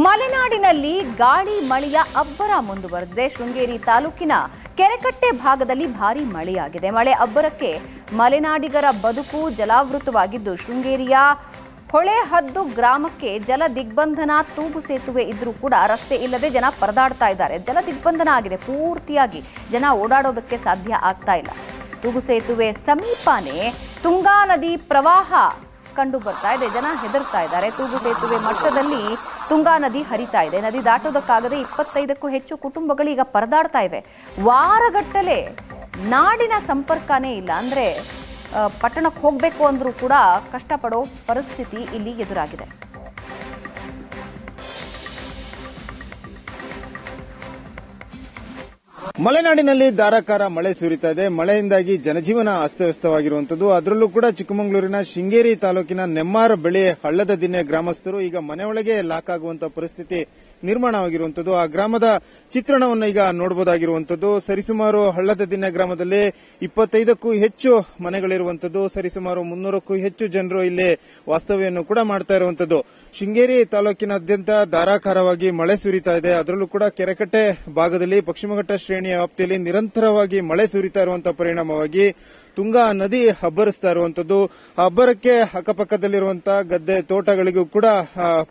ಮಲೆನಾಡಿನಲ್ಲಿ ಗಾಳಿ ಮಳೆಯ ಅಬ್ಬರ ಮುಂದುವರೆದಿದೆ. ಶೃಂಗೇರಿ ತಾಲೂಕಿನ ಕೆರೆಕಟ್ಟೆ ಭಾಗದಲ್ಲಿ ಭಾರೀ ಮಳೆಯಾಗಿದೆ. ಮಳೆ ಅಬ್ಬರಕ್ಕೆ ಮಲೆನಾಡಿಗರ ಬದುಕು ಜಲಾವೃತವಾಗಿದ್ದು, ಶೃಂಗೇರಿಯ ಹೊಳೆಹದ್ದು ಗ್ರಾಮಕ್ಕೆ ಜಲ ದಿಗ್ಬಂಧನ ತೂಗು ಸೇತುವೆ ಇದ್ರೂ ಕೂಡ ರಸ್ತೆ ಇಲ್ಲದೆ ಜನ ಪರದಾಡ್ತಾ ಇದ್ದಾರೆ. ಜಲ ದಿಗ್ಬಂಧನ ಆಗಿದೆ, ಪೂರ್ತಿಯಾಗಿ ಜನ ಓಡಾಡೋದಕ್ಕೆ ಸಾಧ್ಯ ಆಗ್ತಾ ಇಲ್ಲ. ತೂಗು ಸೇತುವೆ ಸಮೀಪನೇ ತುಂಗಾ ನದಿ ಪ್ರವಾಹ ಕಂಡು ಬರ್ತಾ ಇದೆ. ಜನ ಹೆದರ್ತಾ ಇದ್ದಾರೆ. ತೂಗು ಸೇತುವೆ ಮಟ್ಟದಲ್ಲಿ ತುಂಗಾ ನದಿ ಹರಿತಾ ಇದೆ. ನದಿ ದಾಟೋದಕ್ಕಾಗದೆ 25ಕ್ಕೂ ಹೆಚ್ಚು ಕುಟುಂಬಗಳು ಈಗ ಪರದಾಡ್ತಾ ಇವೆ. ವಾರಗಟ್ಟಲೆ ನಾಡಿನ ಸಂಪರ್ಕನೇ ಇಲ್ಲ. ಅಂದ್ರೆ ಪಟ್ಟಣಕ್ಕೆ ಹೋಗಬೇಕು ಅಂದ್ರೂ ಕೂಡ ಕಷ್ಟಪಡೋ ಪರಿಸ್ಥಿತಿ ಇಲ್ಲಿ ಎದುರಾಗಿದೆ. ಮಲೆನಾಡಿನಲ್ಲಿ ಧಾರಾಕಾರ ಮಳೆ ಸುರಿತಾ ಇದೆ. ಮಳೆಯಿಂದಾಗಿ ಜನಜೀವನ ಅಸ್ತವ್ಯಸ್ತವಾಗಿರುವಂತದ್ದು. ಅದರಲ್ಲೂ ಕೂಡ ಚಿಕ್ಕಮಗಳೂರಿನ ಶೃಂಗೇರಿ ತಾಲೂಕಿನ ನೆಮ್ಮಾರ ಬಳಿ ಹಳ್ಳದ ದಿನ್ನೆ ಗ್ರಾಮಸ್ಥರು ಈಗ ಮನೆಯೊಳಗೆ ಲಾಕ್ ಆಗುವಂತಹ ಪರಿಸ್ಥಿತಿ ನಿರ್ಮಾಣವಾಗಿರುವಂತದ್ದು. ಆ ಗ್ರಾಮದ ಚಿತ್ರಣವನ್ನು ಈಗ ನೋಡಬಹುದಾಗಿರುವಂತದ್ದು. ಸರಿಸುಮಾರು ಹಳ್ಳದ ದಿನ್ನೆ ಗ್ರಾಮದಲ್ಲಿ 25ಕ್ಕೂ ಹೆಚ್ಚು ಮನೆಗಳಿರುವಂತದ್ದು. ಸರಿಸುಮಾರು 300ಕ್ಕೂ ಹೆಚ್ಚು ಜನರು ಇಲ್ಲಿ ವಾಸ್ತವ್ಯವನ್ನು ಕೂಡ ಮಾಡ್ತಾ ಇರುವಂತದ್ದು. ಶೃಂಗೇರಿ ತಾಲೂಕಿನಾದ್ಯಂತ ಧಾರಾಕಾರವಾಗಿ ಮಳೆ ಸುರಿತಾ ಇದೆ. ಅದರಲ್ಲೂ ಕೂಡ ಕೆರೆಕಟ್ಟೆ ಭಾಗದಲ್ಲಿ ಪಶ್ಚಿಮಘಟ್ಟ ಶ್ರೇಣಿಯ ವ್ಯಾಪ್ತಿಯಲ್ಲಿ ನಿರಂತರವಾಗಿ ಮಳೆ ಸುರಿತಾ ಇರುವಂತಹ ಪರಿಣಾಮವಾಗಿ ತುಂಗಾ ನದಿ ಅಬ್ಬರಿಸ್ತಾ ಇರುವಂತದ್ದು. ಅಬ್ಬರಕ್ಕೆ ಅಕ್ಕಪಕ್ಕದಲ್ಲಿರುವಂತಹ ಗದ್ದೆ ತೋಟಗಳಿಗೂ ಕೂಡ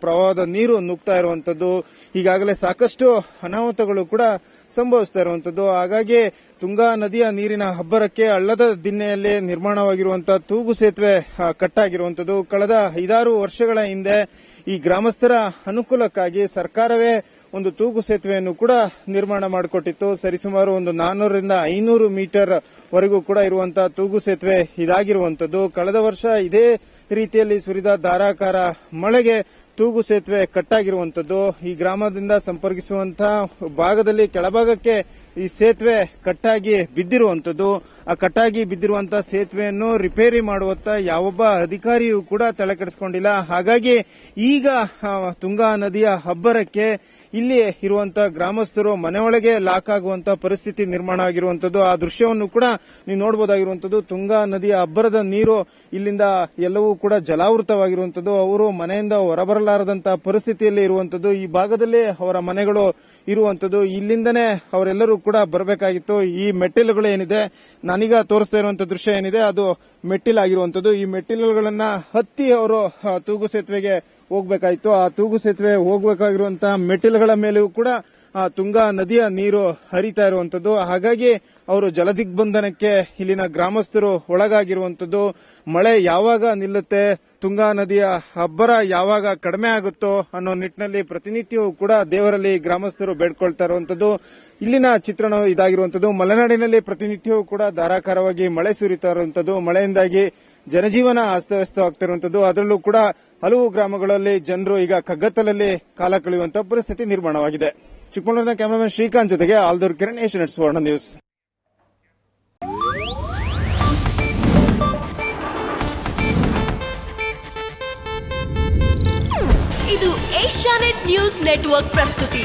ಪ್ರವಾಹದ ನೀರು ನುಗ್ತಾ ಇರುವಂತದ್ದು. ಈಗಾಗಲೇ ಸಾಕಷ್ಟು ಅನಾಹುತಗಳು ಕೂಡ ಸಂಭವಿಸ್ತಾ ಇರುವಂತದ್ದು. ಹಾಗಾಗಿ ತುಂಗಾ ನದಿಯ ನೀರಿನ ಅಬ್ಬರಕ್ಕೆ ಹಳ್ಳದ ದಿನ್ನೆಯಲ್ಲಿ ನಿರ್ಮಾಣವಾಗಿರುವಂತಹ ತೂಗು ಸೇತುವೆ ಕಟ್ಟಾಗಿರುವಂತದ್ದು. ಕಳೆದ 5-6 ವರ್ಷಗಳ ಹಿಂದೆ ಈ ಗ್ರಾಮಸ್ಥರ ಅನುಕೂಲಕ್ಕಾಗಿ ಸರ್ಕಾರವೇ ಒಂದು ತೂಗು ಸೇತುವೆಯನ್ನು ಕೂಡ ನಿರ್ಮಾಣ ಮಾಡಿಕೊಟ್ಟಿತ್ತು. ಸರಿಸುಮಾರು ಒಂದು 400ರಿಂದ 500 ಮೀಟರ್ ವರೆಗೂ ಕೂಡ ಇರುವಂತಹ ತೂಗು ಸೇತುವೆ ಇದಾಗಿರುವಂತದ್ದು. ಕಳೆದ ವರ್ಷ ಇದೇ ರೀತಿಯಲ್ಲಿ ಸುರಿದ ಧಾರಾಕಾರ ಮಳೆಗೆ ತೂಗು ಸೇತುವೆ ಕಟ್ಟಾಗಿರುವಂತದ್ದು. ಈ ಗ್ರಾಮದಿಂದ ಸಂಪರ್ಕಿಸುವಂತಹ ಭಾಗದಲ್ಲಿ ಕೆಳಭಾಗಕ್ಕೆ ಈ ಸೇತುವೆ ಕಟ್ಟಾಗಿ ಬಿದ್ದಿರುವಂತದ್ದು. ಆ ಕಟ್ಟಾಗಿ ಬಿದ್ದಿರುವಂತಹ ಸೇತುವೆಯನ್ನು ರಿಪೇರಿ ಮಾಡುವತ್ತ ಯಾವೊಬ್ಬ ಅಧಿಕಾರಿಯೂ ಕೂಡ ತಲೆ ಕೆಡಿಸಿಕೊಂಡಿಲ್ಲ. ಹಾಗಾಗಿ ಈಗ ತುಂಗಾ ನದಿಯ ಅಬ್ಬರಕ್ಕೆ ಇಲ್ಲಿ ಇರುವಂತಹ ಗ್ರಾಮಸ್ಥರು ಮನೆಯೊಳಗೆ ಲಾಕ್ ಆಗುವಂತಹ ಪರಿಸ್ಥಿತಿ ನಿರ್ಮಾಣ ಆಗಿರುವಂತದ್ದು. ಆ ದೃಶ್ಯವನ್ನು ಕೂಡ ನೀವು ನೋಡಬಹುದಾಗಿರುವಂತದ್ದು. ತುಂಗಾ ನದಿಯ ಅಬ್ಬರದ ನೀರು ಇಲ್ಲಿಂದ ಎಲ್ಲವೂ ಕೂಡ ಜಲಾವೃತವಾಗಿರುವಂತದ್ದು. ಅವರು ಮನೆಯಿಂದ ಹೊರಬರಲಾರದಂತಹ ಪರಿಸ್ಥಿತಿಯಲ್ಲಿ ಇರುವಂತದ್ದು. ಈ ಭಾಗದಲ್ಲಿ ಅವರ ಮನೆಗಳು ಇರುವಂತದ್ದು. ಇಲ್ಲಿಂದನೇ ಅವರೆಲ್ಲರೂ ಕೂಡ ಬರಬೇಕಾಗಿತ್ತು. ಈ ಮೆಟ್ಟಿಲುಗಳು ಏನಿದೆ, ನಾನೀಗ ತೋರಿಸ್ತಾ ಇರುವಂತಹ ದೃಶ್ಯ ಏನಿದೆ, ಅದು ಮೆಟ್ಟಿಲಾಗಿರುವಂತದ್ದು. ಈ ಮೆಟ್ಟಿಲುಗಳನ್ನ ಹತ್ತಿ ಅವರು ತೂಗು ಸೇತುವೆಗೆ ಹೋಗಬೇಕಾಯಿತು. ಆ ತೂಗು ಸೇತುವೆ ಹೋಗಬೇಕಾಗಿರುವಂತಹ ಮೆಟ್ಟಿಲುಗಳ ಮೇಲೆಯೂ ಕೂಡ ತುಂಗಾ ನದಿಯ ನೀರು ಹರಿತಾ ಇರುವಂತದ್ದು. ಹಾಗಾಗಿ ಅವರು ಜಲದಿಗ್ಬಂಧನಕ್ಕೆ ಇಲ್ಲಿನ ಗ್ರಾಮಸ್ಥರು ಒಳಗಾಗಿರುವಂತದ್ದು. ಮಳೆ ಯಾವಾಗ ನಿಲ್ಲುತ್ತೆ, ತುಂಗಾ ನದಿಯ ಅಬ್ಬರ ಯಾವಾಗ ಕಡಿಮೆ ಆಗುತ್ತೋ ಅನ್ನೋ ನಿಟ್ಟಿನಲ್ಲಿ ಪ್ರತಿನಿತ್ಯವೂ ಕೂಡ ದೇವರಲ್ಲಿ ಗ್ರಾಮಸ್ಥರು ಬೇಡ್ಕೊಳ್ತಾ ಇರುವಂತದ್ದು. ಇಲ್ಲಿನ ಚಿತ್ರಣ ಇದಾಗಿರುವಂತದ್ದು. ಮಲೆನಾಡಿನಲ್ಲಿ ಪ್ರತಿನಿತ್ಯವೂ ಕೂಡ ಧಾರಾಕಾರವಾಗಿ ಮಳೆ ಸುರಿತಾ ಇರುವಂತದ್ದು. ಮಳೆಯಿಂದಾಗಿ ಜನಜೀವನ ಅಸ್ತವ್ಯಸ್ತವಾಗ್ತಿರುವಂತದ್ದು. ಅದರಲ್ಲೂ ಕೂಡ ಹಲವು ಗ್ರಾಮಗಳಲ್ಲಿ ಜನರು ಈಗ ಕಗ್ಗತ್ತಲಲ್ಲಿ ಕಾಲ ಕಳೆಯುವಂತಹ ಪರಿಸ್ಥಿತಿ ನಿರ್ಮಾಣವಾಗಿದೆ. ಚಿಕ್ಕಮಗಳೂರಿನ ಕ್ಯಾಮರಾಮನ್ ಶ್ರೀಕಾಂತ್ ಜೊತೆಗೆ ಆಲ್ದೂರ್ ಕಿರಣ್, ಏಷ್ಯಾನೆಟ್ ಸುವರ್ಣ ನ್ಯೂಸ್. ಇದು ಏಷ್ಯಾನೆಟ್ ನ್ಯೂಸ್ ನೆಟ್ವರ್ಕ್ ಪ್ರಸ್ತುತಿ.